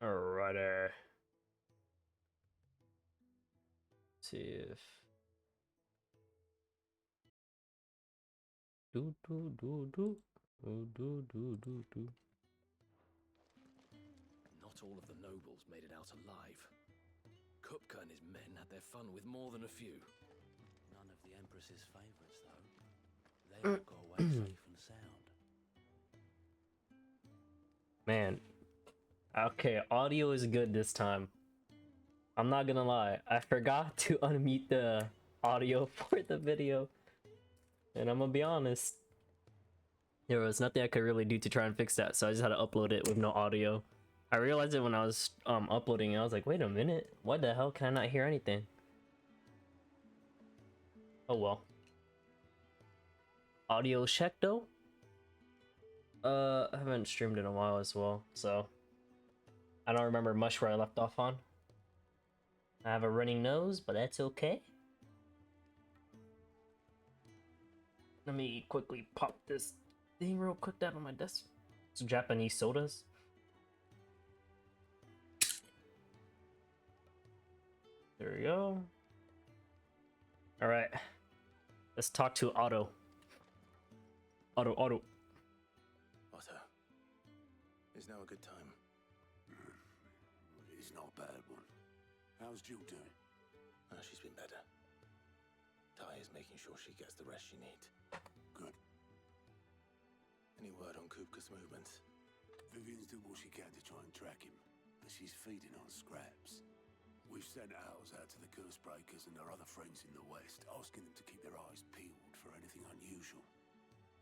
Alrighty. See if do do do do do do do do do. Not all of the nobles made it out alive. Kupka and his men had their fun with more than a few. None of the Empress's favorites, though. They all got away safe and sound. Man. Okay, audio is good this time. I'm not gonna lie, I forgot to unmute the audio for the video. And I'm gonna be honest, there was nothing I could really do to try and fix that, so I just had to upload it with no audio. I realized it when I was uploading, and I was like, wait a minute, why the hell can I not hear anything? Oh well. Audio check though? I haven't streamed in a while as well, so I don't remember much where I left off on. I have a running nose, but that's okay. Let me quickly pop this thing real quick down on my desk. It's Japanese sodas. There we go. Alright. Let's talk to Otto. Otto. Otto. Is now a good time? It's not a bad one. How's Jill doing? She's been better. Ty is making sure she gets the rest she needs. Good. Any word on Kupka's movements? Vivian's doing what she can to try and track him, but she's feeding on scraps. We've sent ours out to the Cursebreakers and their other friends in the West, asking them to keep their eyes peeled for anything unusual.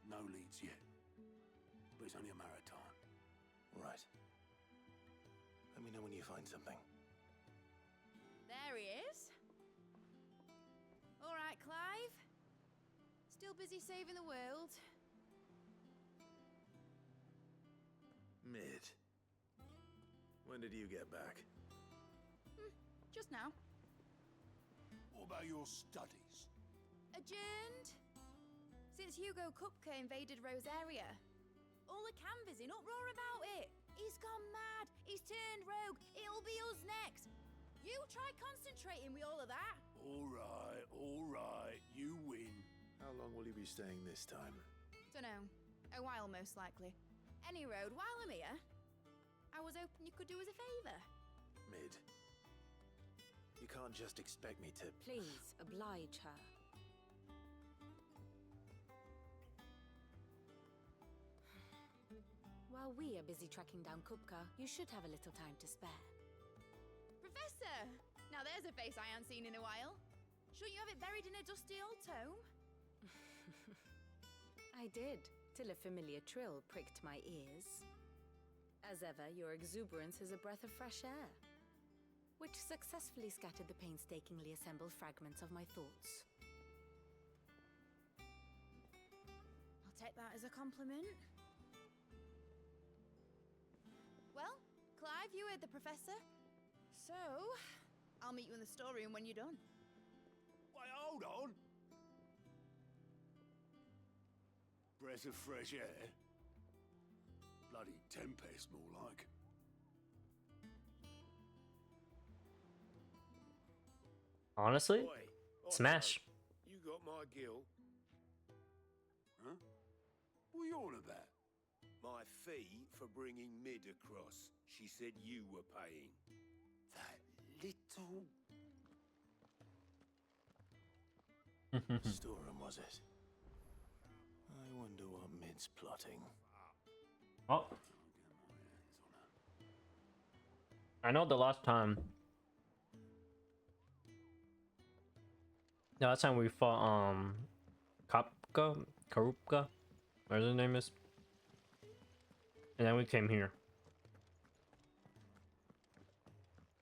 No leads yet, but it's only a matter of time. Right. Let me know when you find something. There he is. All right, Clive. Still busy saving the world. Mid. When did you get back? Just now. What about your studies? Adjourned. Since Hugo Kupka invaded Rosaria. All the canvas in uproar about it. He's gone mad. He's turned rogue. It'll be us next. You try concentrating with all of that. All right. You win. How long will you be staying this time? Dunno. A while, most likely. Any road, while I'm here, I was hoping you could do us a favour. Mid. You can't just expect me to... Please, oblige her. While we are busy tracking down Kupka, you should have a little time to spare. Professor! Now there's a face I haven't seen in a while. Shouldn't you have it buried in a dusty old tome? I did, till a familiar trill pricked my ears. As ever, your exuberance is a breath of fresh air, which successfully scattered the painstakingly assembled fragments of my thoughts. I'll take that as a compliment. Well, Clive, you heard the professor. So, I'll meet you in the storeroom when you're done. Wait, hold on. Breath of fresh air. Bloody tempest, more like. Honestly, Oi, smash. You got my gill. Huh? What are you on about? My fee for bringing Mid across. She said you were paying. That little... Storeroom, was it? I wonder what Mid's plotting. Oh, I know the last time we fought Karupka, whatever his name is. And then we came here.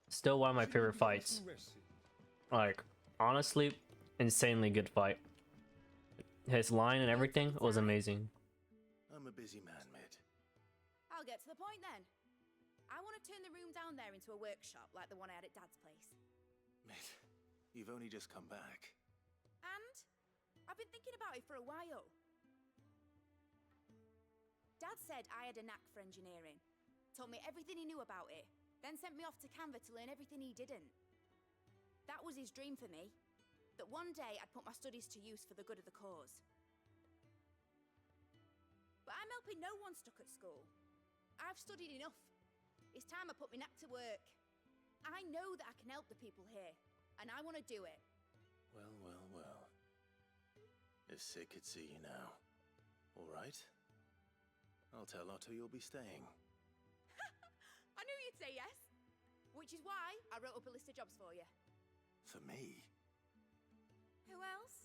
Still one of my favorite fights. Like, honestly, insanely good fight. His line and everything was amazing. I'm a busy man, Mid. I'll get to the point then. I want to turn the room down there into a workshop like the one I had at Dad's place. Mid, you've only just come back. And I've been thinking about it for a while. Dad said I had a knack for engineering. Told me everything he knew about it. then sent me off to Canva to learn everything he didn't. That was his dream for me, that one day I'd put my studies to use for the good of the cause. But I'm helping no one stuck at school. I've studied enough. It's time I put my neck to work. I know that I can help the people here, and I want to do it. Well, well, well. If Sid could see you now. All right. I'll tell Otto you'll be staying. I knew you'd say yes. Which is why I wrote up a list of jobs for you. For me? Who else?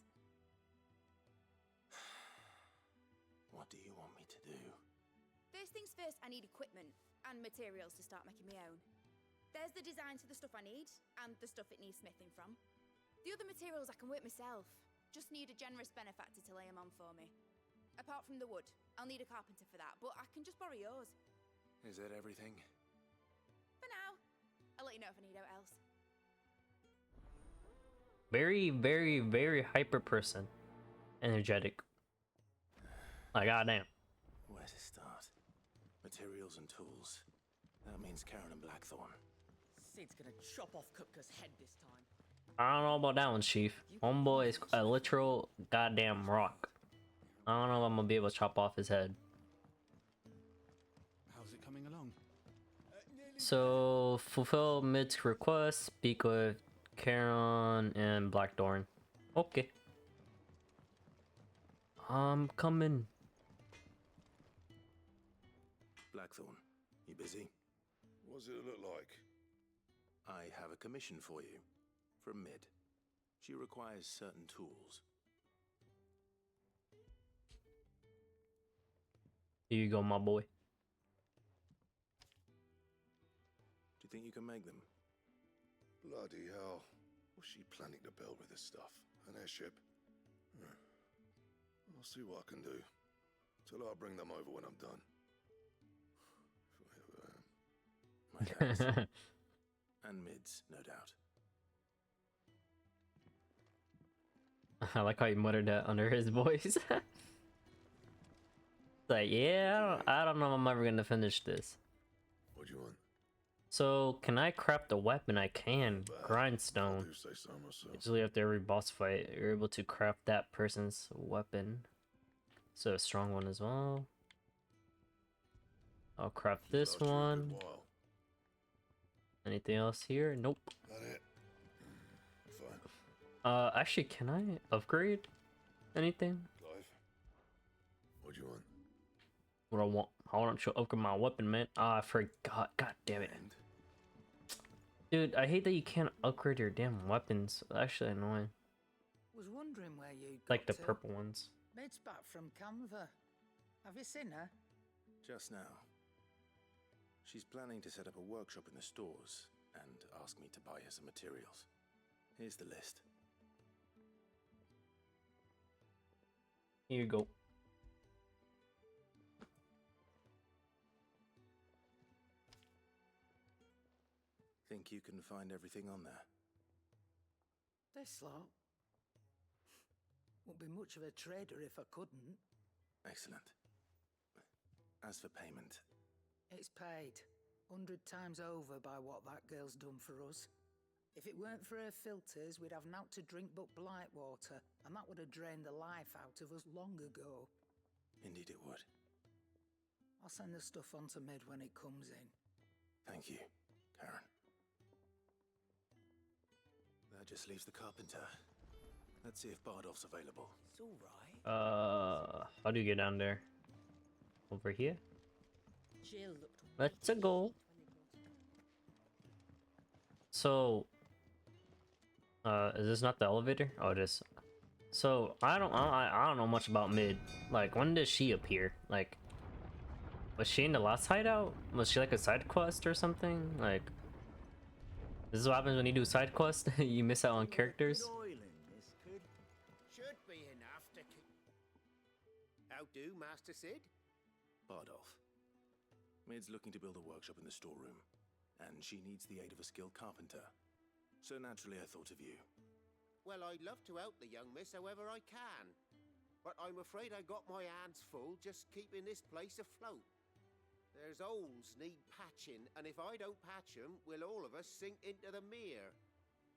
What do you want me to do? First things first, I need equipment and materials to start making my own. There's the designs for the stuff I need, and the stuff it needs smithing from. The other materials I can work myself. Just need a generous benefactor to lay them on for me. Apart from the wood, I'll need a carpenter for that, but I can just borrow yours. Is that everything? For now. I'll let you know if I need out else. Very, very, very hyper person. Energetic. Like, goddamn. Where to start? Materials and tools. That means Karen and Blackthorn. Sid's gonna chop off Kupka's head this time. I don't know about that one, Chief. Homeboy is a literal goddamn rock. I don't know if I'm gonna be able to chop off his head. How's it coming along? So, fulfill Mid's request, speak with Karen and Blackthorn. Okay. I'm coming. Blackthorn, you busy? What's it look like? I have a commission for you. From Mid. She requires certain tools. Here you go, my boy. Do you think you can make them? Bloody hell. What's she planning to build with this stuff? An airship? I'll see what I can do. Till I bring them over when I'm done. My thanks. And Mid's, no doubt. I like how you muttered that under his voice. Like, yeah, I don't know if I'm ever gonna finish this. What do you want? So, can I craft the weapon? I can. Grindstone. I do say so myself. Usually after every boss fight, you're able to craft that person's weapon. So, a strong one as well. I'll craft this Last you a good one. while. Anything else here? Nope. That it? Fine. Actually, can I upgrade anything? Clive. What do you want? What I want? I want to upgrade my weapon, man. Ah, I forgot. God damn it. And Dude, I hate that you can't upgrade your damn weapons. Actually annoying. Was wondering where you got Like the to. purple ones. Mid's back from Canva. Have you seen her? Just now. She's planning to set up a workshop in the stores and ask me to buy her some materials. Here's the list. Here you go. Think you can find everything on there? This lot. Wouldn't be much of a trader if I couldn't. Excellent. As for payment, It's paid 100 times over by what that girl's done for us. If it weren't for her filters, we'd have naught to drink but blight water, and that would have drained the life out of us long ago. indeed it would. I'll send the stuff on to Mid when it comes in. Thank you, Karen. That just leaves the carpenter. Let's see if Bardolph's available. It's all right. How do you get down there? Over here? Jill looked Let's go. So, is this not the elevator? Oh, it is. So I don't know much about Mid. Like, when does she appear? Like, was she in the last hideout? Was she like a side quest or something? Like, this is what happens when you do side quests. You miss out on characters. Should be enough to keep. How do, Master Sid? Bardolph. Mid's looking to build a workshop in the storeroom, and she needs the aid of a skilled carpenter. So naturally I thought of you. Well, I'd love to help the young miss however I can. But I'm afraid I got my hands full just keeping this place afloat. There's holes need patching, and if I don't patch 'em, we'll all of us sink into the mere.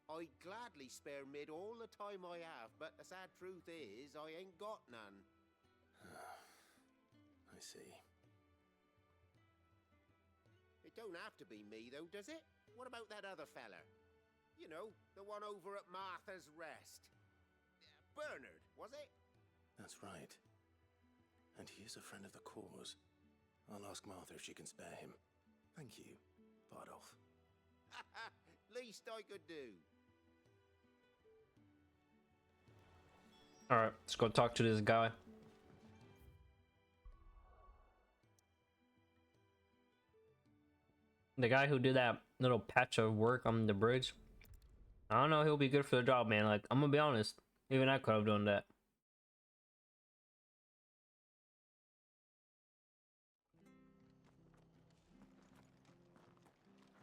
I'd gladly spare Mid all the time I have, but the sad truth is, I ain't got none. I see. It don't have to be me, though, does it? What about that other fella? You know, the one over at Martha's Rest. Bernard, was it? That's right. And he is a friend of the cause. I'll ask Martha if she can spare him. Thank you, Bardolph. Least I could do. All right, let's go talk to this guy. The guy who did that little patch of work on the bridge. I don't know, he'll be good for the job, man. Like, I'm gonna be honest. Even I could have done that.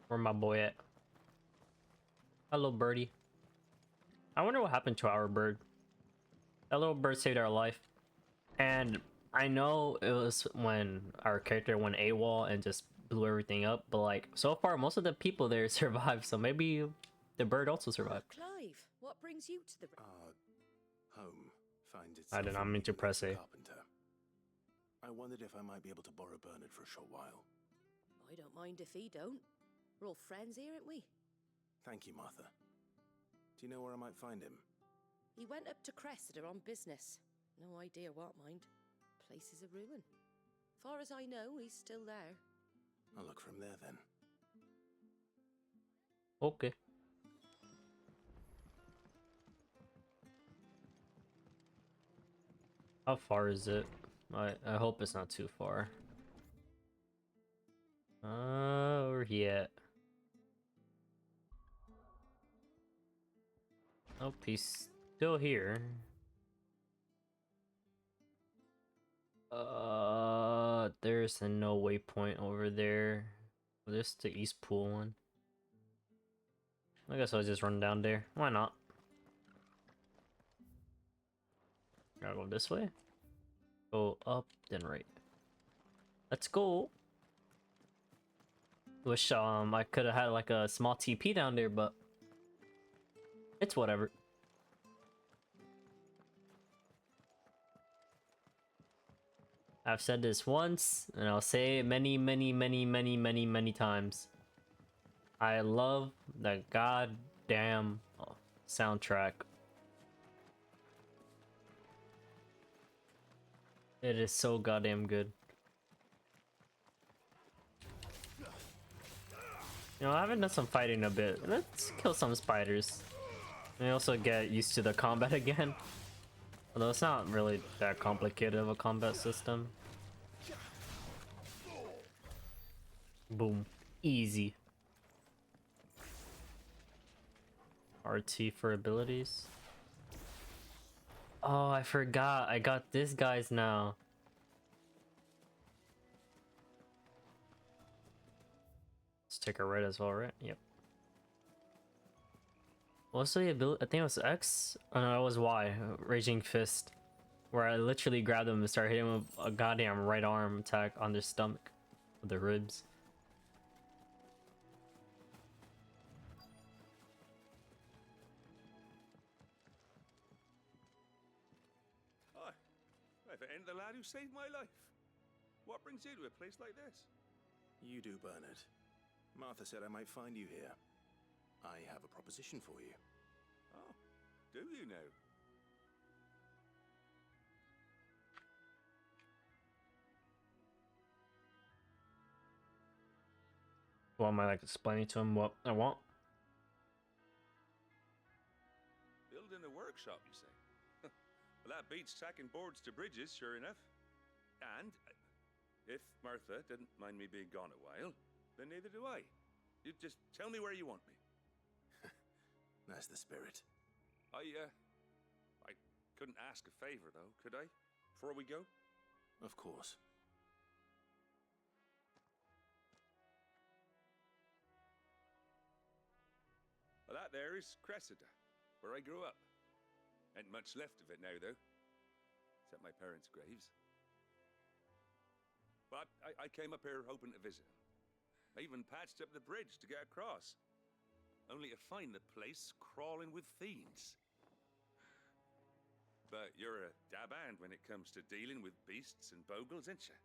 Where my boy at? Hello, birdie. I wonder what happened to our bird. That little bird saved our life. And I know it was when our character went AWOL and just blew everything up, but like, so far, most of the people there survived, so maybe the bird also survived. Clive, what brings you to the... Our home finds I itself did not mean to press A. carpenter. I wondered if I might be able to borrow Bernard for a short while. I don't mind if he don't. We're all friends here, aren't we? Thank you, Martha. Do you know where I might find him? He went up to Cressida on business. No idea what, mind. Place is a ruin. Far as I know, he's still there. I'll look for him there then. Okay. How far is it? I hope it's not too far. Where he at? Oh, he's still here. There's a no waypoint over there. This the East Pool one. I guess I'll just run down there. Why not? Gotta go this way. Go up, then right. Let's go. Wish I could have had like a small TP down there, but it's whatever. I've said this once, and I'll say it many times. I love the goddamn soundtrack. It is so goddamn good. You know, I haven't done some fighting in a bit. Let's kill some spiders. And also get used to the combat again. Although it's not really that complicated of a combat system. Boom. Easy. RT for abilities. Oh, I forgot. I got this guy's now. Let's take a right as well, right? Yep. What's the ability? I think it was X? Oh no, it was Y. Raging Fist. Where I literally grabbed him and started hitting him with a goddamn right arm attack on their stomach. With the ribs. Hi. If it ain't the lad who saved my life. What brings you to a place like this? You do, Bernard. Martha said I might find you here. I have a proposition for you. Oh, do you now? Well, am I like explaining to him what I want? Building a workshop, you say? Well, that beats tacking boards to bridges, sure enough. And if Martha didn't mind me being gone a while, then neither do I. You just tell me where you want me. That's the spirit. I couldn't ask a favor, though, could I? Before we go? Of course. Well, that there is Cressida, where I grew up. Ain't much left of it now, though. Except my parents' graves. But I came up here hoping to visit. I even patched up the bridge to get across. Only to find the place crawling with fiends. But you're a dab hand when it comes to dealing with beasts and bogles, ain't you?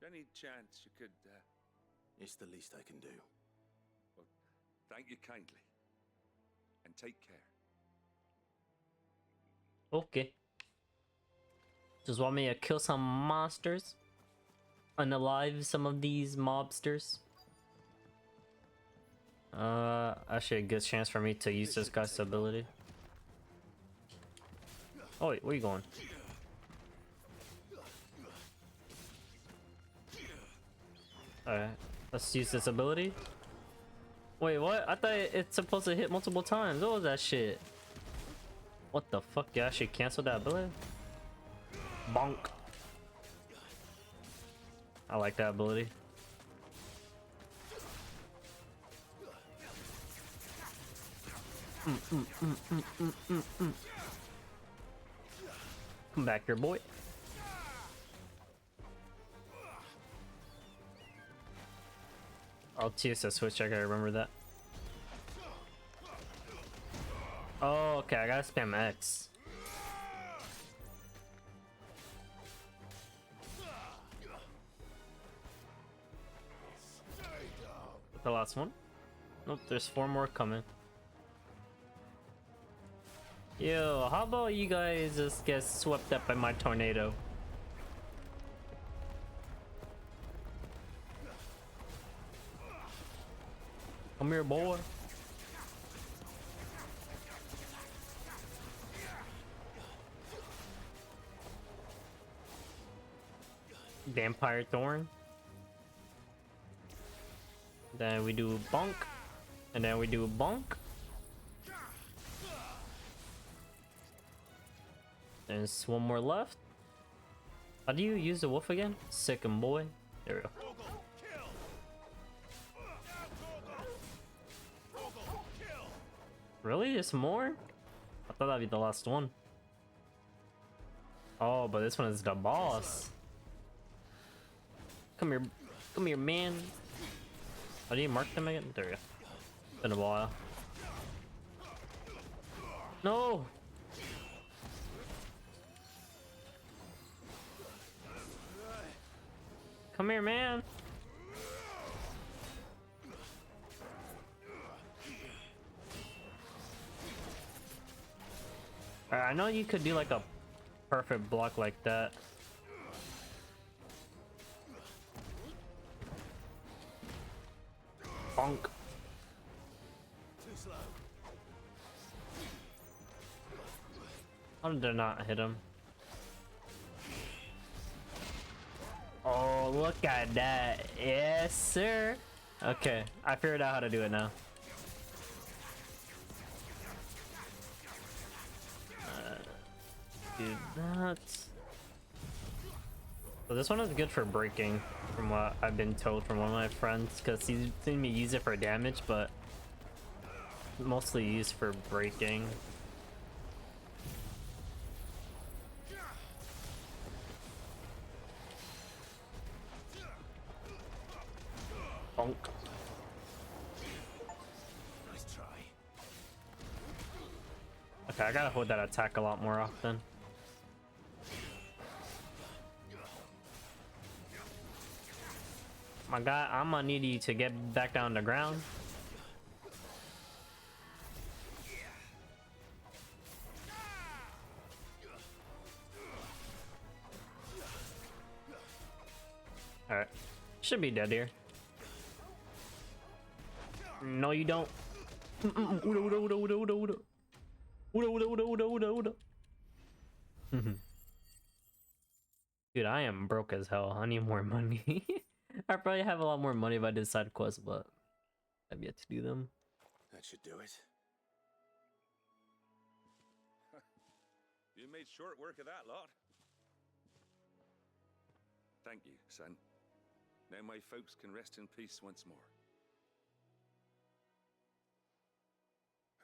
Any chance you could, It's the least I can do. Well, thank you kindly. And take care. Okay. Just want me to kill some monsters? Unalive some of these mobsters? Actually a good chance for me to use this guy's ability. Oh wait, where you going? Alright, let's use this ability. Wait, what? I thought it's supposed to hit multiple times. What was that shit? What the fuck? You actually canceled that ability? Bonk. I like that ability. Come back here, boy. I'll TSS switch, I gotta remember that. Oh, okay, I gotta spam X. The last one? Nope, there's 4 more coming. Yo, how about you guys just get swept up by my tornado? Come here, boy. Vampire Thorn. Then we do bonk. And then we do bonk. There's one more left. How do you use the wolf again? Sicken boy. There we go. Really? There's more? I thought that'd be the last one. Oh, but this one is the boss. Come here, man. How do you mark them again? There you go. Been a while. No! Come here, man. Alright, I know you could do like a perfect block like that. Bonk. How did I not hit him? Oh, look at that. Yes, sir. Okay, I figured out how to do it now. Do that. So this one is good for breaking, from what I've been told from one of my friends, because he's seen me use it for damage, but mostly used for breaking. Bonk. Nice try. Okay, I gotta hold that attack a lot more often. My guy, I'm gonna need you to get back down to the ground. Alright. Should be dead here. No, you don't. Dude, I am broke as hell. I need more money. I probably have a lot more money if I did side quests, but I've yet to do them. That should do it. You made short work of that lot. Thank you, son. Now my folks can rest in peace once more.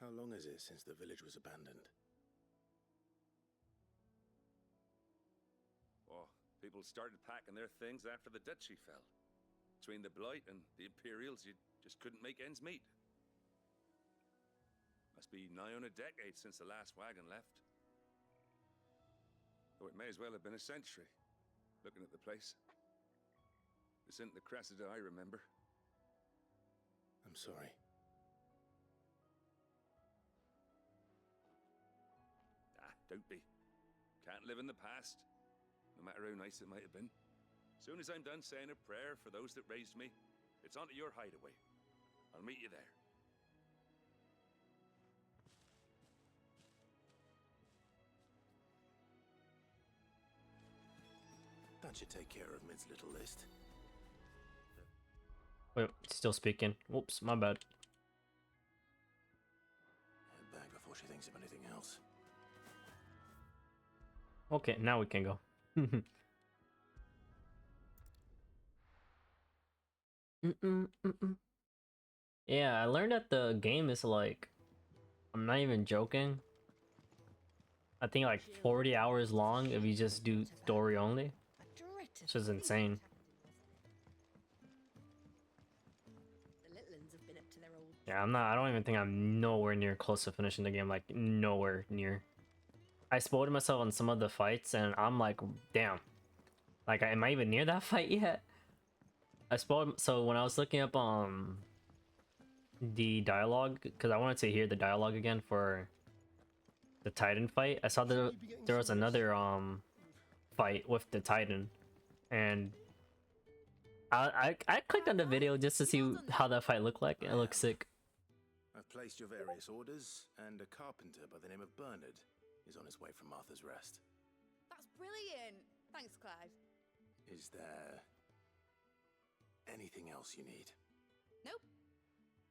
How long is it since the village was abandoned? Oh, people people started packing their things after the duchy fell. Between the Blight and the Imperials, you just couldn't make ends meet. Must be nigh on a decade since the last wagon left. Though it may as well have been a century, looking at the place. This isn't the Cressida I remember. I'm sorry. Ah, don't be. Can't live in the past, no matter how nice it might have been. Soon as I'm done saying a prayer for those that raised me, it's onto your hideaway. I'll meet you there. That should take care of Mid's little list. Wait, still speaking. Whoops, my bad. Head back before she thinks of anything else. Okay, now we can go. Yeah, I learned that the game is like, I'm not even joking, I think like 40 hours long if you just do story only, which is insane. Yeah, I don't even think I'm nowhere near close to finishing the game, like nowhere near. I spoiled myself on some of the fights and I'm like, damn, like am I even near that fight yet? I spoiled, so when I was looking up the dialogue, because I wanted to hear the dialogue again for the Titan fight, I saw there was another fight with the Titan, and I clicked on the video just to see how that fight looked like. It looks sick. I've placed your various orders, and a carpenter by the name of Bernard is on his way from Martha's Rest. That's brilliant. Thanks, Clyde. Is there anything else you need? Nope.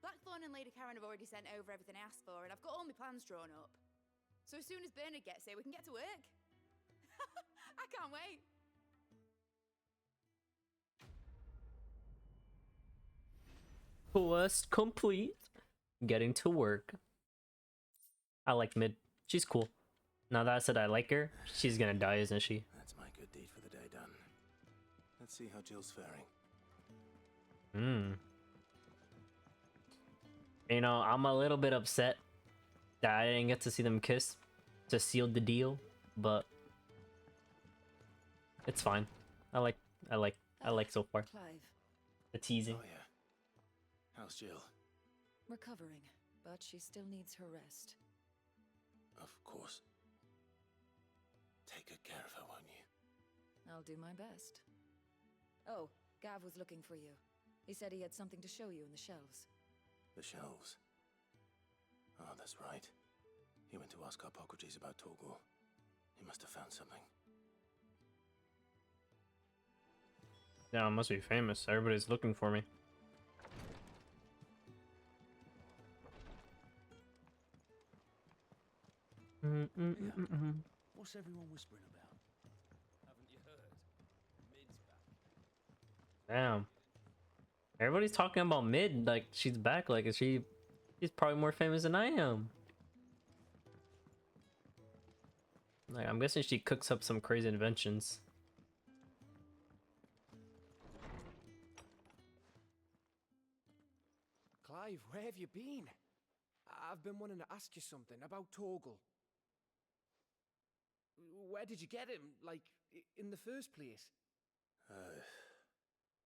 Blackthorn and Lady Karen have already sent over everything I asked for, and I've got all my plans drawn up. So as soon as Bernard gets here, we can get to work. I can't wait. Quest complete. Getting to work. I like Mid. She's cool. Now that I said I like her, she's gonna die, isn't she? That's my good deed for the day done. Let's see how Jill's faring. You know, I'm a little bit upset that I didn't get to see them kiss to seal the deal, but it's fine. I like so far. Clive. The teasing. Oh yeah. How's Jill? Recovering, but she still needs her rest. Of course. Take good care of her, won't you? I'll do my best. Oh, Gav was looking for you. He said he had something to show you in the shelves. The shelves. Oh, that's right. He went to ask Harpocrates about Torgor. He must have found something. Yeah, I must be famous. Everybody's looking for me. What's everyone whispering about? Haven't you heard? Mid's back. Damn. Everybody's talking about Mid, like she's back, like she's probably more famous than I am. Like I'm guessing she cooks up some crazy inventions. Clive, where have you been? I've been wanting to ask you something about Torgal. Where did you get him, like, in the first place?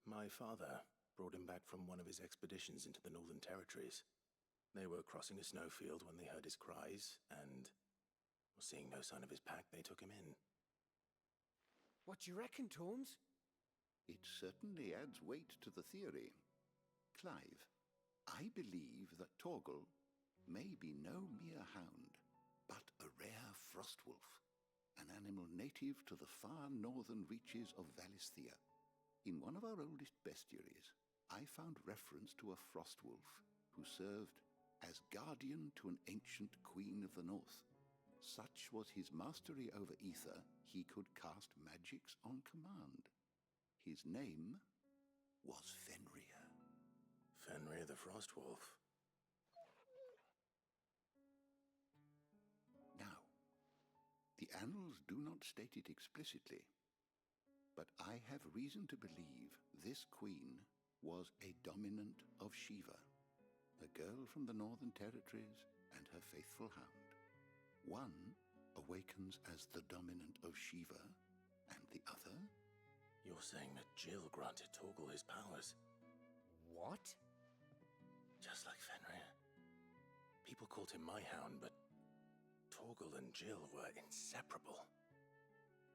My father brought him back from one of his expeditions into the Northern Territories. They were crossing a snowfield when they heard his cries, and seeing no sign of his pack, they took him in. What do you reckon, Tomes? It certainly adds weight to the theory. Clive, I believe that Torgal may be no mere hound, but a rare frostwolf, an animal native to the far northern reaches of Valisthea. In one of our oldest bestiaries, I found reference to a frostwolf who served as guardian to an ancient queen of the north. Such was his mastery over ether, he could cast magics on command. His name was Fenrir. Fenrir the Frostwolf. Now, the annals do not state it explicitly, but I have reason to believe this queen was a dominant of Shiva, a girl from the Northern Territories and her faithful hound. One awakens as the dominant of Shiva, and the other? You're saying that Jill granted Torgal his powers? What? Just like Fenrir. People called him my hound, but Torgal and Jill were inseparable.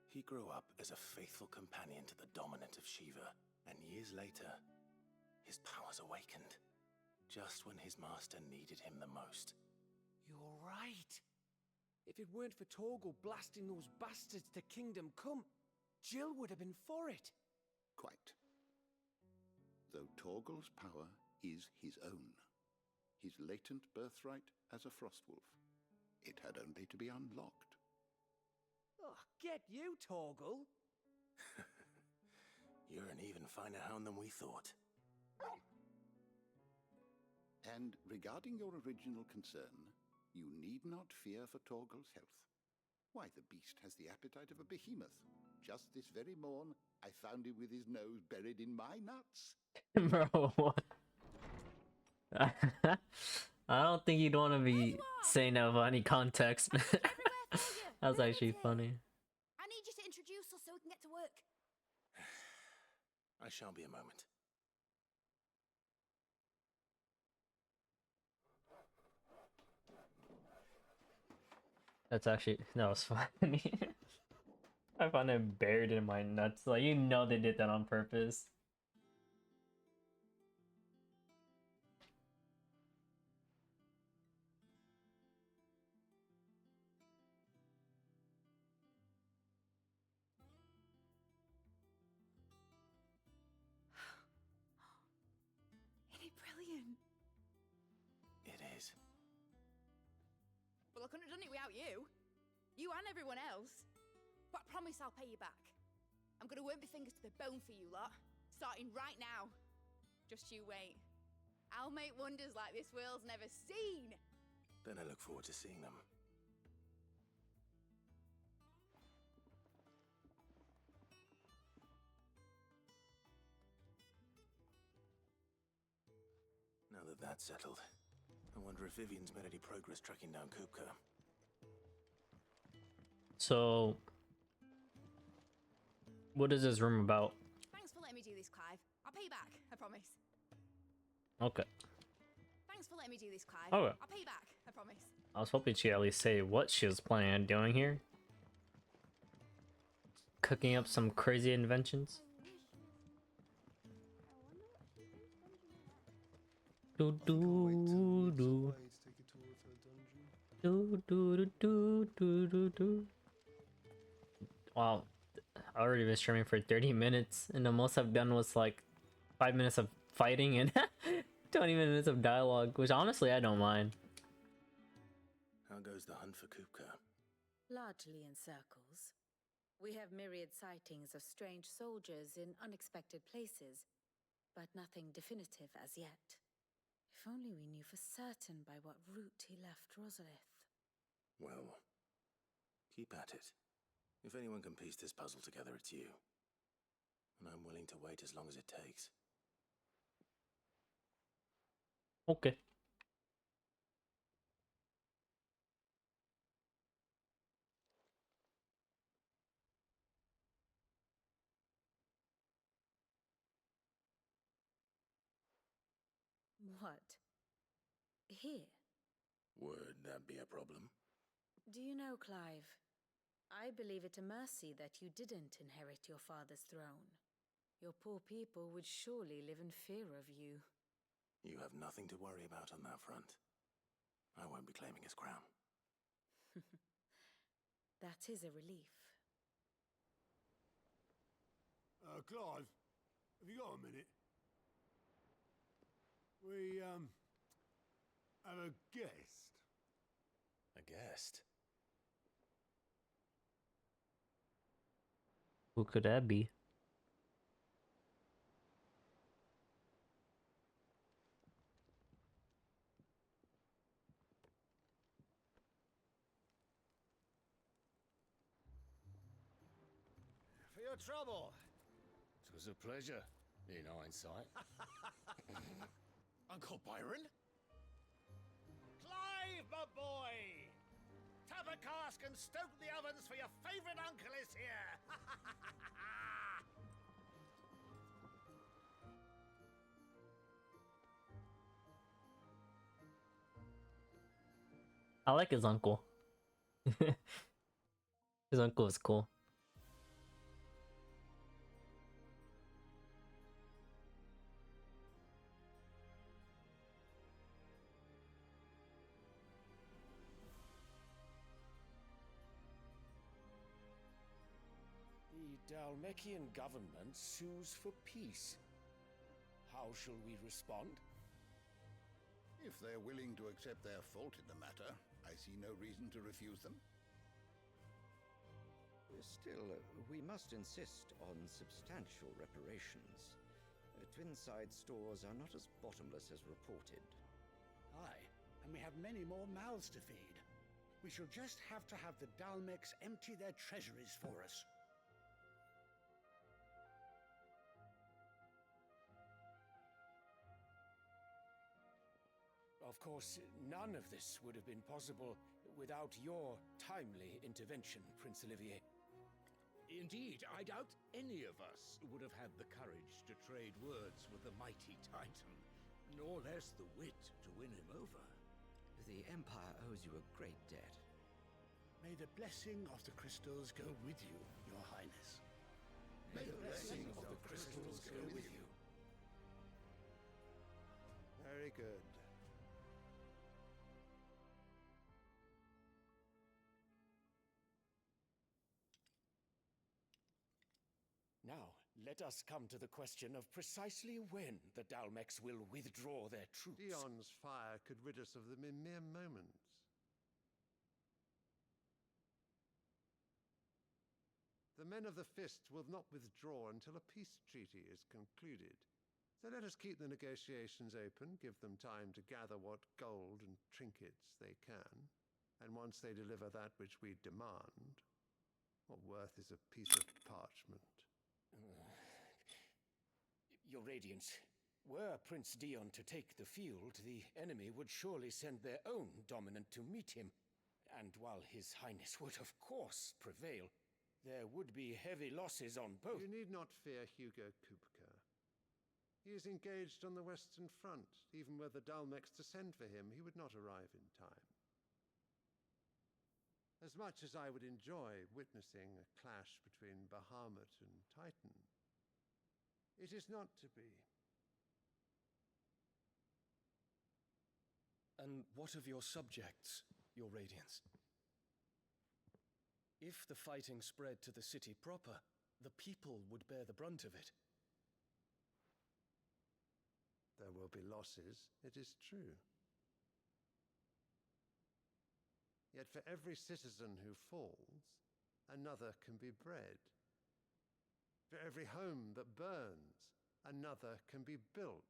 He grew up as a faithful companion to the dominant of Shiva, and years later, his powers awakened, just when his master needed him the most. You're right. If it weren't for Torgal blasting those bastards to Kingdom Come, Jill would have been for it. Quite. Though Torgal's power is his own, his latent birthright as a Frostwolf, it had only to be unlocked. Oh, get you, Torgal! You're an even finer hound than we thought. And regarding your original concern, you need not fear for Torgal's health. Why, the beast has the appetite of a behemoth. Just this very morn, I found him with his nose buried in my nuts. Bro, what? I don't think you'd want to be saying that without any context. That's actually funny. I need you to introduce us so we can get to work. I shall be a moment. That was funny. I found it buried in my nuts. Like, you know they did that on purpose. Isn't it brilliant? It is. Well, I couldn't have done it without you. You and everyone else. But I promise I'll pay you back. I'm gonna work my fingers to the bone for you lot. Starting right now. Just you wait. I'll make wonders like this world's never seen. Then I look forward to seeing them. Now that that's settled, I wonder if Vivian's made any progress tracking down Kupka. So, what is this room about? Thanks for letting me do this, Clive. I'll pay you back, I promise. Okay. Thanks for letting me do this, Clive. Okay. I'll pay you back, I promise. I was hoping she'd at least say what she was planning on doing here. Cooking up some crazy inventions. Do do do. Do do do do do do do. Wow, I already been streaming for 30 minutes, and the most I've done was like 5 minutes of fighting and 20 minutes of dialogue, which honestly I don't mind. How goes the hunt for Kupka? Largely in circles. We have myriad sightings of strange soldiers in unexpected places, but nothing definitive as yet. If only we knew for certain by what route he left Rosalith. Well, keep at it. If anyone can piece this puzzle together, it's you. And I'm willing to wait as long as it takes. Okay. What? Here? Would that be a problem? Do you know, Clive? I believe it a mercy that you didn't inherit your father's throne. Your poor people would surely live in fear of you. You have nothing to worry about on that front. I won't be claiming his crown. That is a relief. Clive, have you got a minute? We, have a guest. A guest? Who could that be? For your trouble. was a pleasure, in hindsight. Uncle Byron? Clive, my boy! Tap a cask and stoke the ovens, for your favourite uncle is here! I like his uncle. His uncle is cool. The Dalmekian government sues for peace. How shall we respond? If they're willing to accept their fault in the matter, I see no reason to refuse them. Still, we must insist on substantial reparations. Twinside stores are not as bottomless as reported. Aye, and we have many more mouths to feed. We shall just have to have the Dalmecs empty their treasuries for us. Of course, none of this would have been possible without your timely intervention, Prince Olivier. Indeed, I doubt any of us would have had the courage to trade words with the mighty Titan, nor less the wit to win him over. The Empire owes you a great debt. May the blessing of the crystals go with you, Your Highness. May the blessing of the crystals go with you. Very good. Now, let us come to the question of precisely when the Dalmecs will withdraw their troops. Dion's fire could rid us of them in mere moments. The men of the Fist will not withdraw until a peace treaty is concluded. So let us keep the negotiations open, give them time to gather what gold and trinkets they can, and once they deliver that which we demand, what worth is a piece of parchment? Your Radiance, were Prince Dion to take the field, the enemy would surely send their own dominant to meet him. And while His Highness would, of course, prevail, there would be heavy losses on both. You need not fear Hugo Kupka. He is engaged on the Western Front. Even were the Dalmecs to send for him, he would not arrive in time. As much as I would enjoy witnessing a clash between Bahamut and Titan, it is not to be. And what of your subjects, Your Radiance? If the fighting spread to the city proper, the people would bear the brunt of it. There will be losses, it is true. Yet for every citizen who falls, another can be bred. For every home that burns, another can be built.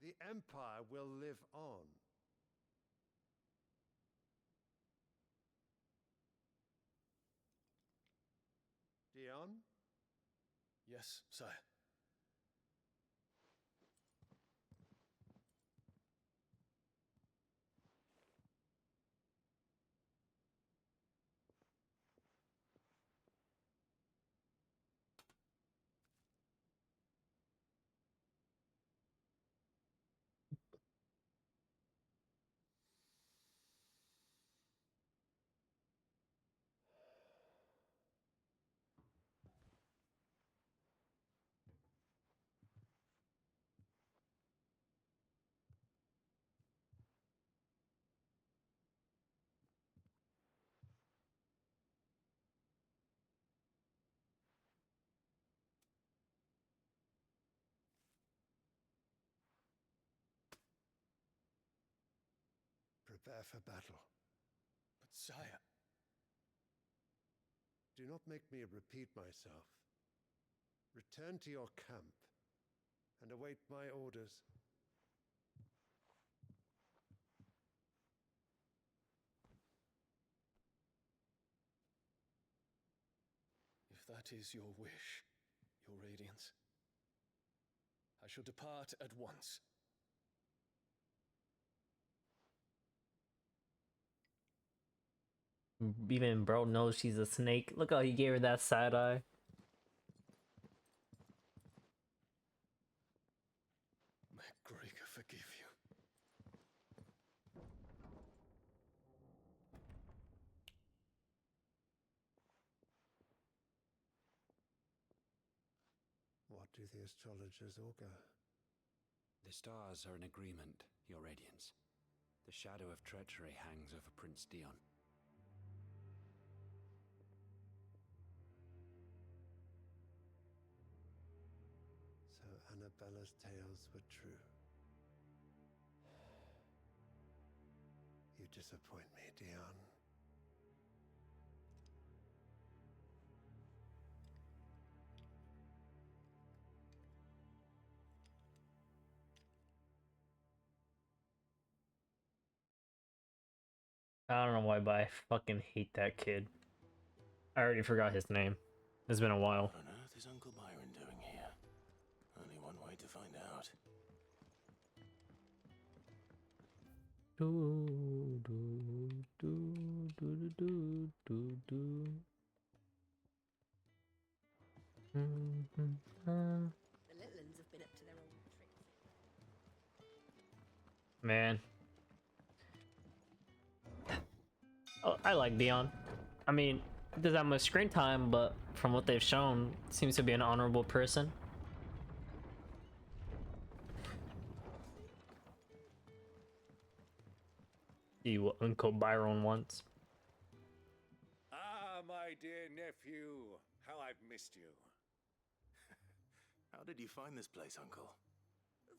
The Empire will live on. Dion? Yes, sire. Prepare for battle. But sire... Do not make me repeat myself. Return to your camp and await my orders. If If that is your wish, your radiance, I shall depart at once. Even bro knows she's a snake. Look how he gave her that side eye. May Gregor forgive you. What do the astrologers augur? The stars are in agreement, Your Radiance. The shadow of treachery hangs over Prince Dion. So Annabella's tales were true. You disappoint me, Dion. I don't know why, but I fucking hate that kid. I already forgot his name. It's been a while. What on earth is Uncle Byron doing here? Only one way to find out. Do do do do do do do. The little ones have been up to their own tricks. Man. Oh, I like Dion. I mean, he doesn't have much screen time, but from what they've shown, seems to be an honorable person. See what Uncle Byron wants. Ah, my dear nephew, how I've missed you. How did you find this place, Uncle?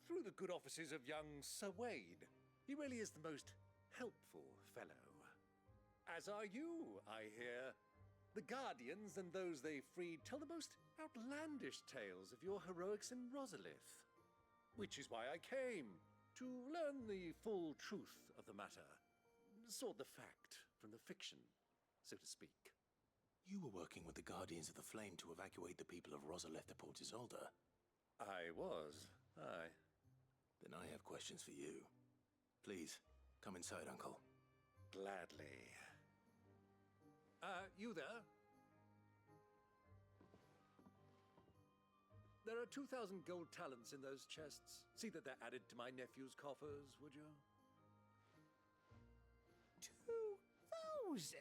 Through the good offices of young Sir Wade. He really is the most helpful fellow. As are you, I hear. The Guardians and those they freed tell the most outlandish tales of your heroics in Rosalith. Which is why I came, to learn the full truth of the matter. Sort the fact from the fiction, so to speak. You were working with the Guardians of the Flame to evacuate the people of Rosalith to Port Isolde. I was, aye. Then I have questions for you. Please, come inside, Uncle. Gladly. You there? There are 2,000 gold talents in those chests. See that they're added to my nephew's coffers, would you? 2,000?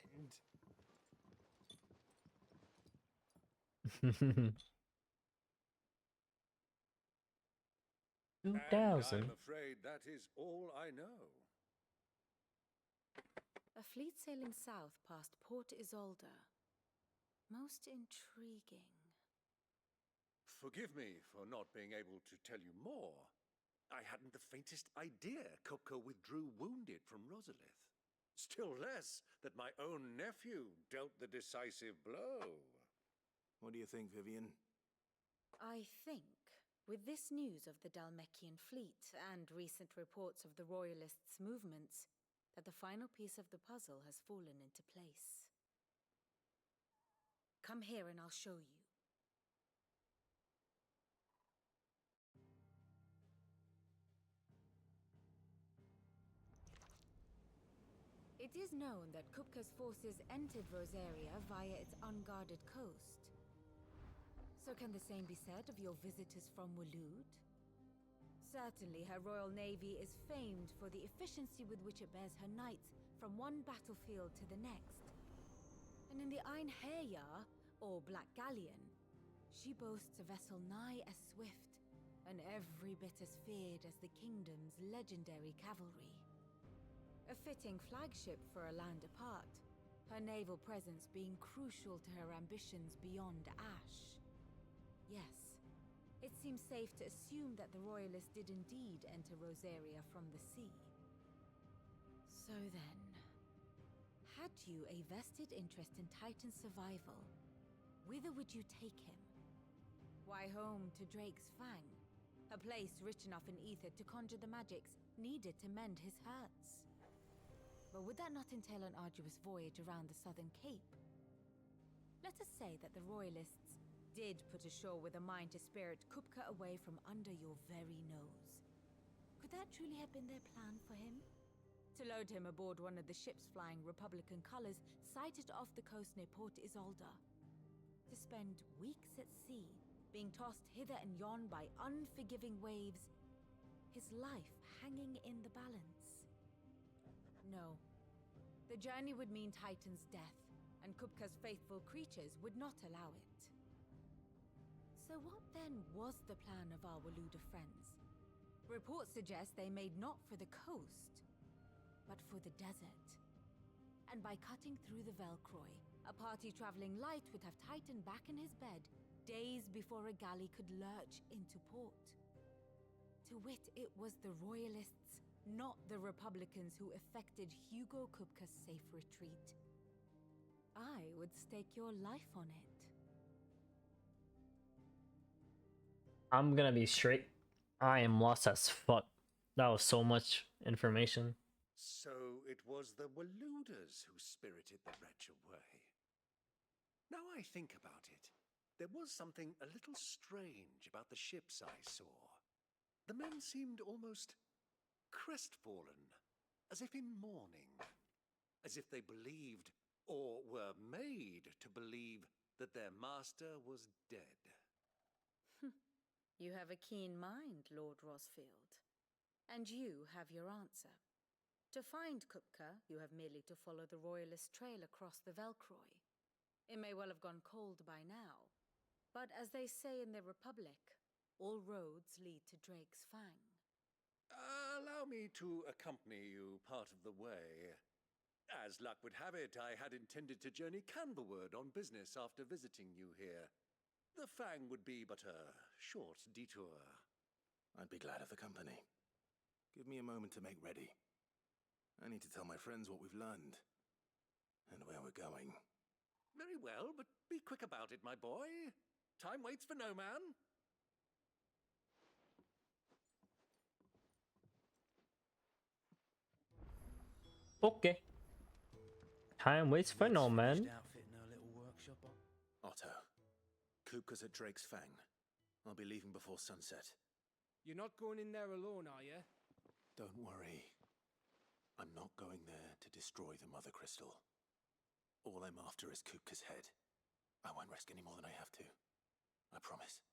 2,000. I'm afraid that is all I know. A fleet sailing south past Port Isolde. Most intriguing. Forgive me for not being able to tell you more. I hadn't the faintest idea Kopko withdrew wounded from Rosalith. Still less that my own nephew dealt the decisive blow. What do you think, Vivian? I think, with this news of the Dalmekian fleet and recent reports of the Royalists' movements, that the final piece of the puzzle has fallen into place. Come here and I'll show you. It is known that Kupka's forces entered Rosaria via its unguarded coast. So can the same be said of your visitors from Waloed? Certainly her royal navy is famed for the efficiency with which it bears her knights from one battlefield to the next. And in the Ein Heya, or Black Galleon, she boasts a vessel nigh as swift, and every bit as feared as the kingdom's legendary cavalry. A fitting flagship for a land apart, her naval presence being crucial to her ambitions beyond Ash. Yes, it seems safe to assume that the Royalists did indeed enter Rosaria from the sea. So then, had you a vested interest in Titan's survival, whither would you take him? Why, home to Drake's Fang, a place rich enough in ether to conjure the magics needed to mend his hurts. But would that not entail an arduous voyage around the southern cape? Let us say that the Royalists did put ashore with a mind to spirit Kupka away from under your very nose. Could that truly have been their plan for him? To load him aboard one of the ships flying Republican colors sighted off the coast near Port Isolde. To spend weeks at sea, being tossed hither and yon by unforgiving waves, his life hanging in the balance. No. The journey would mean Titan's death, and Kupka's faithful creatures would not allow it. So what then was the plan of our Waluda friends? Reports suggest they made not for the coast, but for the desert. And by cutting through the Velcroy, a party traveling light would have Titan back in his bed days before a galley could lurch into port. To wit, it was the Royalists, not the Republicans, who effected Hugo Kupka's safe retreat. I would stake your life on it. I'm gonna be straight. I am lost as fuck. That was so much information. So it was the Waludas who spirited the wretch away. Now I think about it, there was something a little strange about the ships I saw. The men seemed almost crestfallen, as if in mourning, as if they believed, or were made to believe, that their master was dead. You have a keen mind, Lord Rosfield. And you have your answer. To find Kupka, you have merely to follow the Royalist trail across the Velcroy. It may well have gone cold by now, but as they say in the Republic, all roads lead to Drake's Fang. Allow me to accompany you part of the way. As luck would have it, I had intended to journey Candlewood on business after visiting you here. The Fang would be but a short detour. I'd be glad of the company. Give me a moment to make ready. I need to tell my friends what we've learned and where we're going. Very well, but be quick about it, my boy. Time waits for no man. Okay. Time waits for no man. Otto, Kupka's at Drake's Fang. I'll be leaving before sunset. You're not going in there alone, are you? Don't worry. I'm not going there to destroy the Mother Crystal. All I'm after is Kupka's head. I won't risk any more than I have to. I promise.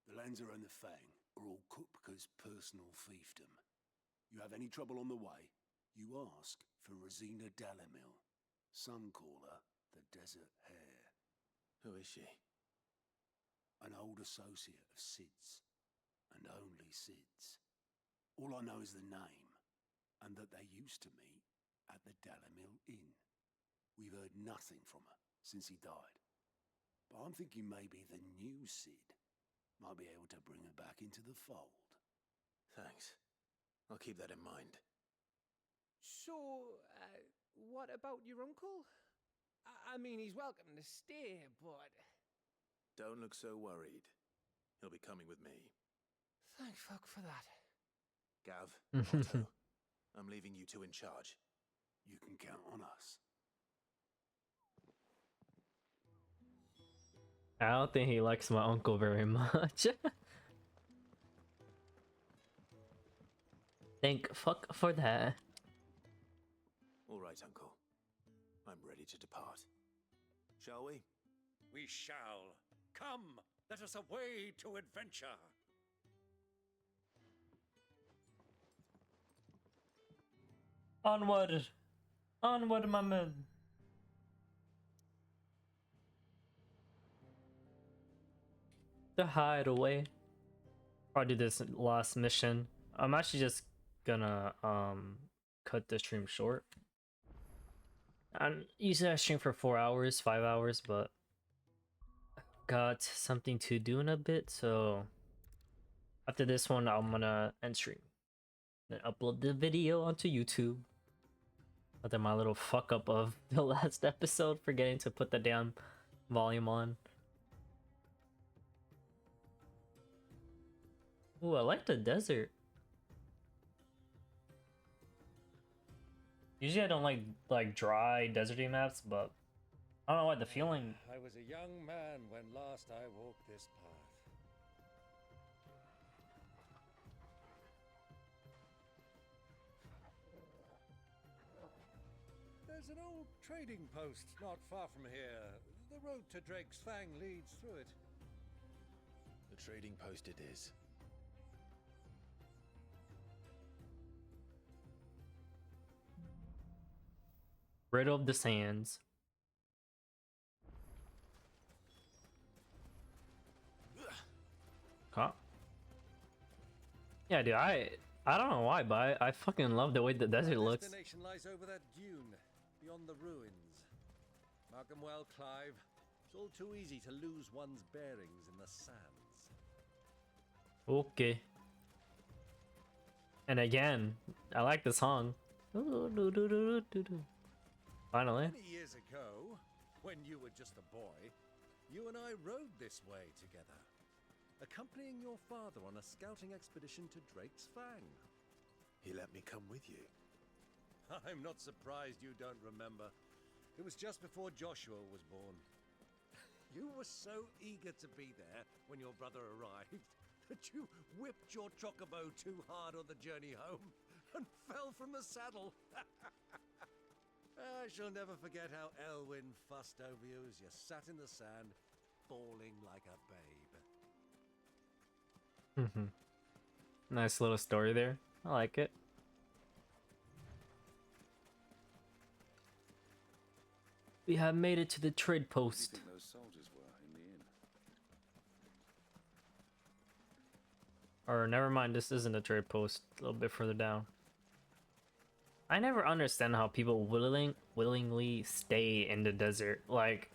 The Lanza and the Fang are all Kupka's personal fiefdom. You have any trouble on the way, you ask for Rosina Dalamil. Some call her the Desert Hare. Who is she? An old associate of Sid's, and only Sid's. All I know is the name, and that they used to meet at the Dalamil Inn. We've heard nothing from her since he died. But I'm thinking maybe the new Sid might be able to bring her back into the fold. Thanks. I'll keep that in mind. So, what about your uncle? I mean, he's welcome to stay, but... Don't look so worried. He'll be coming with me. Thank fuck for that. Gav, Otto, I'm leaving you two in charge. You can count on us. I don't think he likes my uncle very much. Thank fuck for that. All right, Uncle. I'm ready to depart. Shall we? We shall. Come, let us away to adventure. Onward! Onward, my men! The hideaway. I'll do this last mission. I'm actually just gonna cut the stream short. And usually I stream for 4 hours, 5 hours, but got something to do in a bit, so after this one I'm gonna end stream. Then upload the video onto YouTube. Other my little fuck up of the last episode, forgetting to put the damn volume on. Ooh, I like the desert. Usually I don't like dry deserty maps, but I don't know why the feeling. I was a young man when last I walked this path. There's an old trading post not far from here. The road to Drake's Fang leads through it. The trading post it is. Riddle of the Sands. Huh? Yeah, dude, I don't know why, but I fucking love the way the desert Our looks. destination lies over that dune, beyond the ruins. Mark 'em well, Clive. It's all too easy to lose one's bearings in the sands. Okay. And again, I like the song. Finally. Many years ago, when you were just a boy, you and I rode this way together, accompanying your father on a scouting expedition to Drake's Fang. He let me come with you. I'm not surprised you don't remember. It was just before Joshua was born. You were so eager to be there when your brother arrived that you whipped your chocobo too hard on the journey home and fell from the saddle. I shall never forget how Elwyn fussed over you as you sat in the sand, bawling like a babe. Nice little story there. I like it. We have made it to the trade post. Those soldiers were in the inn. Or never mind, this isn't a trade post. A little bit further down. I never understand how people willingly stay in the desert. Like,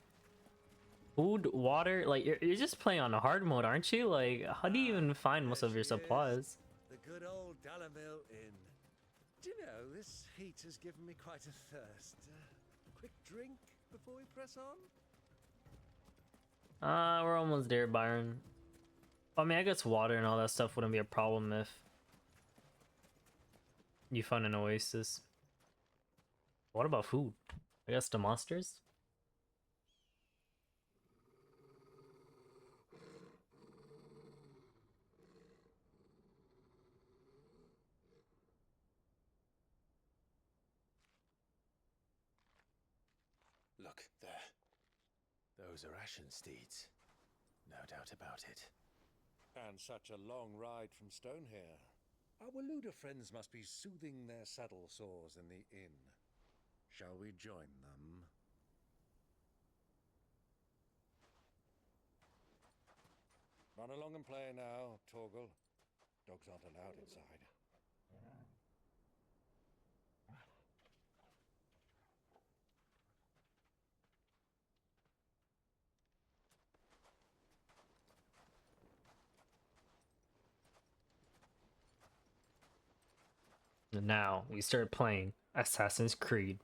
food, water, like you're just playing on a hard mode, aren't you? Like, how do you even find most of your supplies? The good old Dalamil Inn. Do you know, this heat has given me quite a thirst. Quick drink before we press on? We're almost there, Byron. I mean, I guess water and all that stuff wouldn't be a problem if you found an oasis. What about food? I guess the monsters? Look, there. Those are Ashen steeds. No doubt about it. And such a long ride from Stonehair. Our Luda friends must be soothing their saddle sores in the inn. Shall we join them? Run along and play now, Torgal. Dogs aren't allowed inside. And now we start playing Assassin's Creed.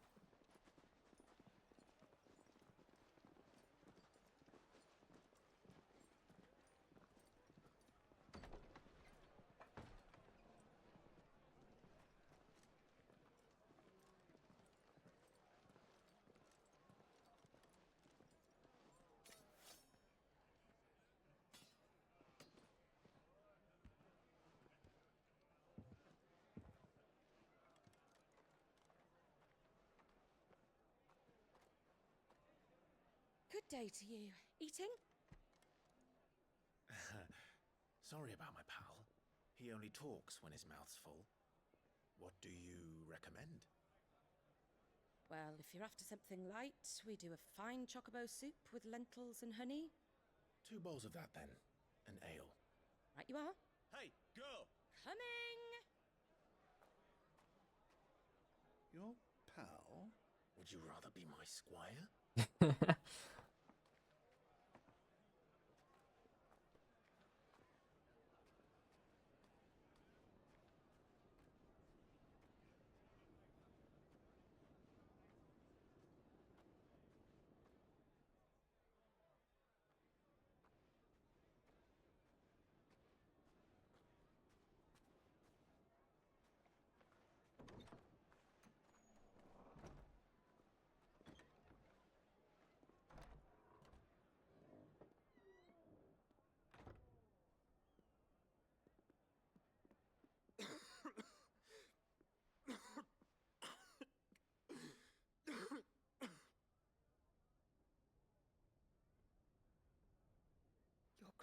Good day to you. Eating? Sorry about my pal. He only talks when his mouth's full. What do you recommend? Well, if you're after something light, we do a fine chocobo soup with lentils and honey. 2 bowls of that then. An ale. Right you are. Hey, girl! Coming! Your pal? Would you rather be my squire?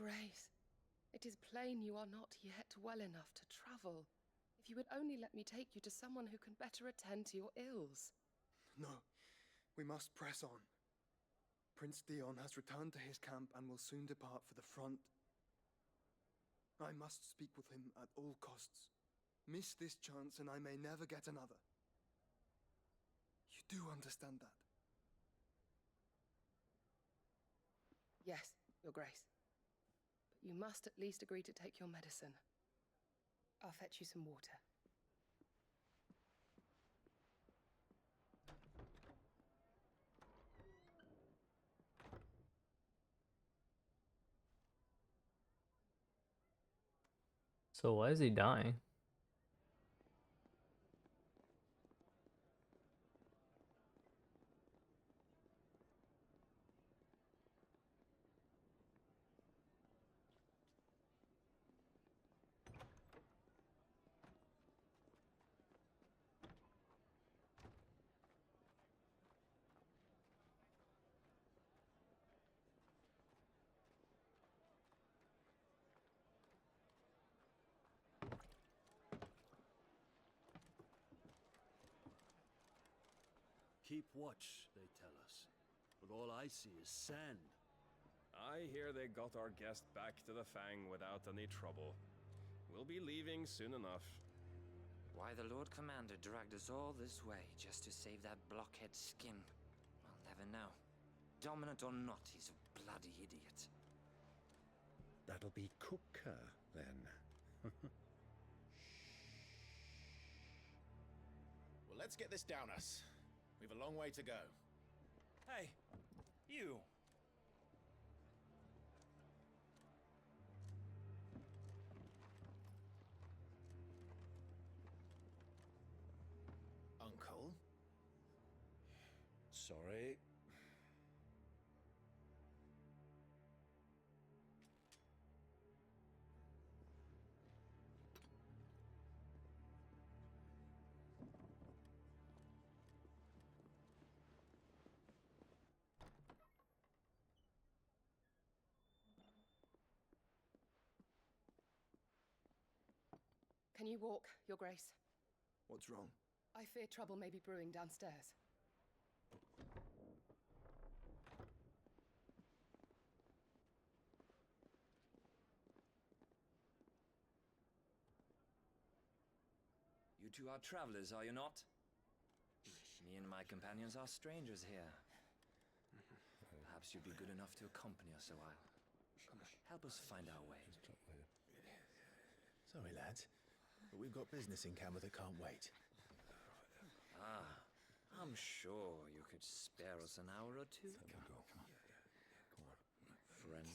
Grace, it is plain you are not yet well enough to travel. If you would only let me take you to someone who can better attend to your ills. No, we must press on. Prince Dion has returned to his camp and will soon depart for the front. I must speak with him at all costs. Miss this chance and I may never get another. You do understand that? Yes, Your Grace. But you must at least agree to take your medicine. I'll fetch you some water. So why is he dying? Keep watch, they tell us. But all I see is sand. I hear they got our guest back to the Fang without any trouble. We'll be leaving soon enough. Why the Lord Commander dragged us all this way just to save that blockhead skin, I'll never know. Dominant or not, he's a bloody idiot. That'll be Cooker, then. Well, let's get this down us. We've a long way to go. Hey, you! Uncle? Sorry. Can you walk, Your Grace? What's wrong? I fear trouble may be brewing downstairs. You two are travelers, are you not? Me and my companions are strangers here. Perhaps you'd be good enough to accompany us a while. Help us find our way. Sorry, lads, but we've got business in camera that can't wait. Ah, I'm sure you could spare us an hour or two. Come on. Friend.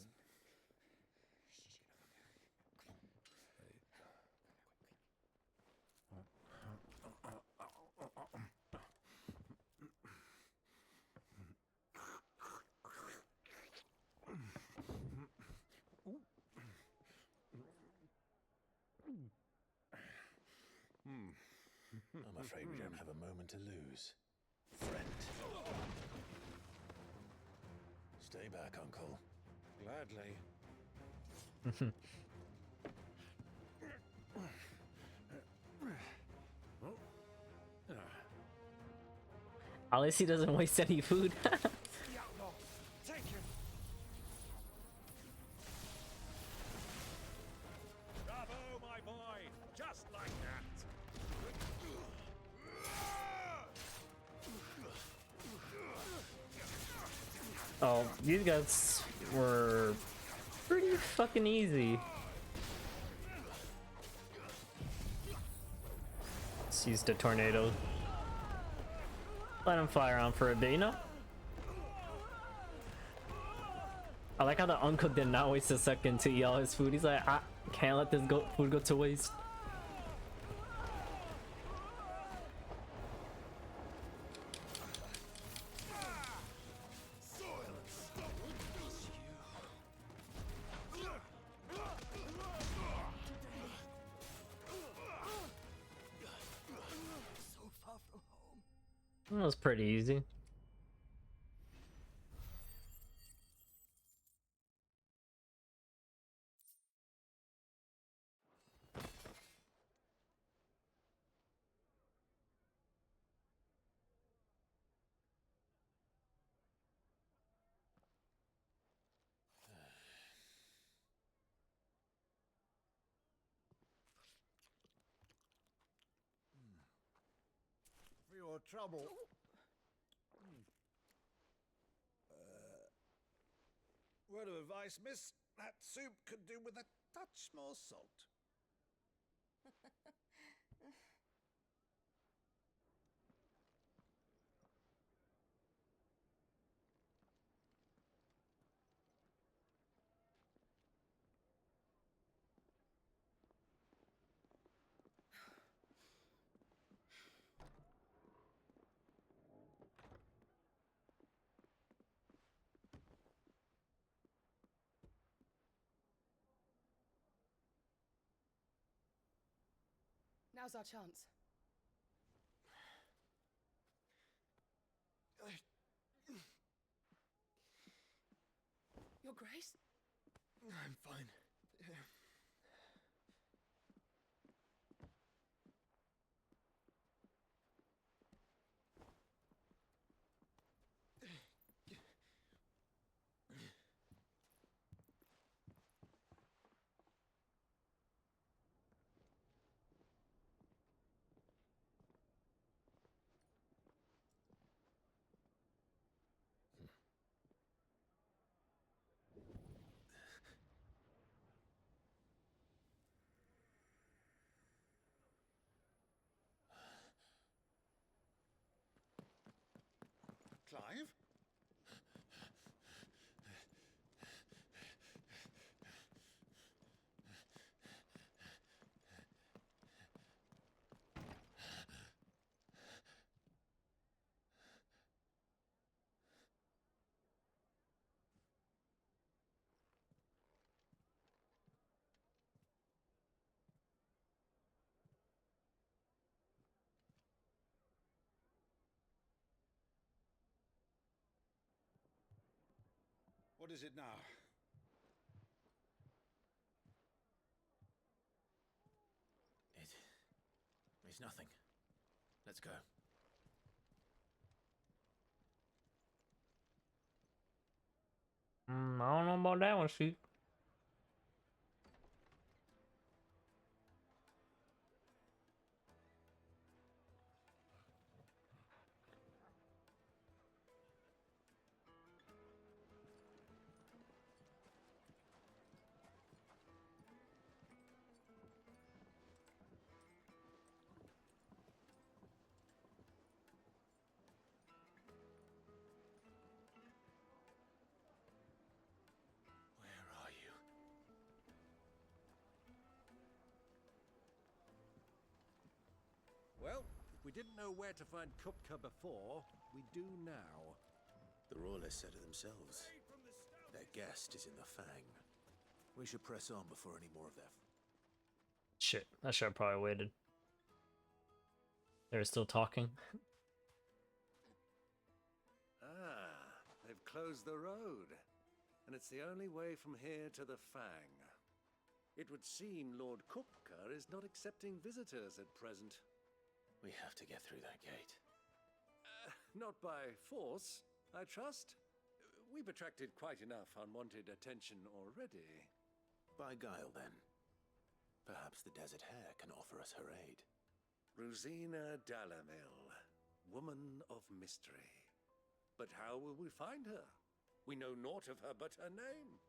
I'm afraid we don't have a moment to lose. Friend. Stay back, Uncle. Gladly. At least he doesn't waste any food. Take him. Bravo, my boy! Just like that! Oh, these guys were pretty fucking easy. Let's use the tornado. Let him fly around for a bit, you know? I like how the uncle did not waste a second to eat all his food. He's like, I can't let this food go to waste. That was pretty easy. your trouble. Word of advice, miss. That soup could do with a touch more salt. Now's our chance. Your Grace? I'm fine. Clive? What is it now? It's nothing. Let's go. I don't know about that one, shoot. Where are you? Well, if we didn't know where to find Kupka before, we do now. The Rawless said it themselves. Their guest is in the Fang. We should press on before any more of their... Shit, I should have probably waited. They're still talking. They've closed the road, and it's the only way from here to the Fang. It would seem Lord Kupka is not accepting visitors at present. We have to get through that gate. Not by force, I trust. We've attracted quite enough unwanted attention already. By guile, then. Perhaps the Desert Hare can offer us her aid. Rosina Dalamil, woman of mystery. But how will we find her? We know naught of her but her name.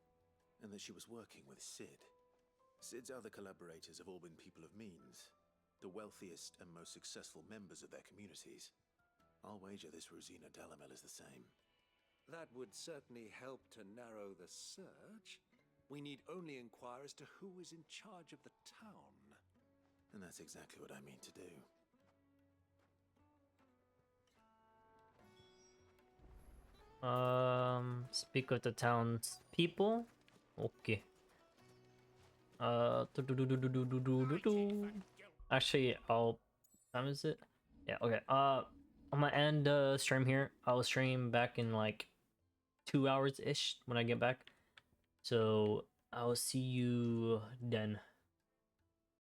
And that she was working with Sid. Sid's other collaborators have all been people of means. The wealthiest and most successful members of their communities. I'll wager this Rosina Dalamil is the same. That would certainly help to narrow the search. We need only inquire as to who is in charge of the town. And that's exactly what I mean to do. Speak with the town's people. Okay. Actually, time is it? Yeah, okay. I'm gonna end stream here. I'll stream back in like 2 hours ish when I get back. So I'll see you then.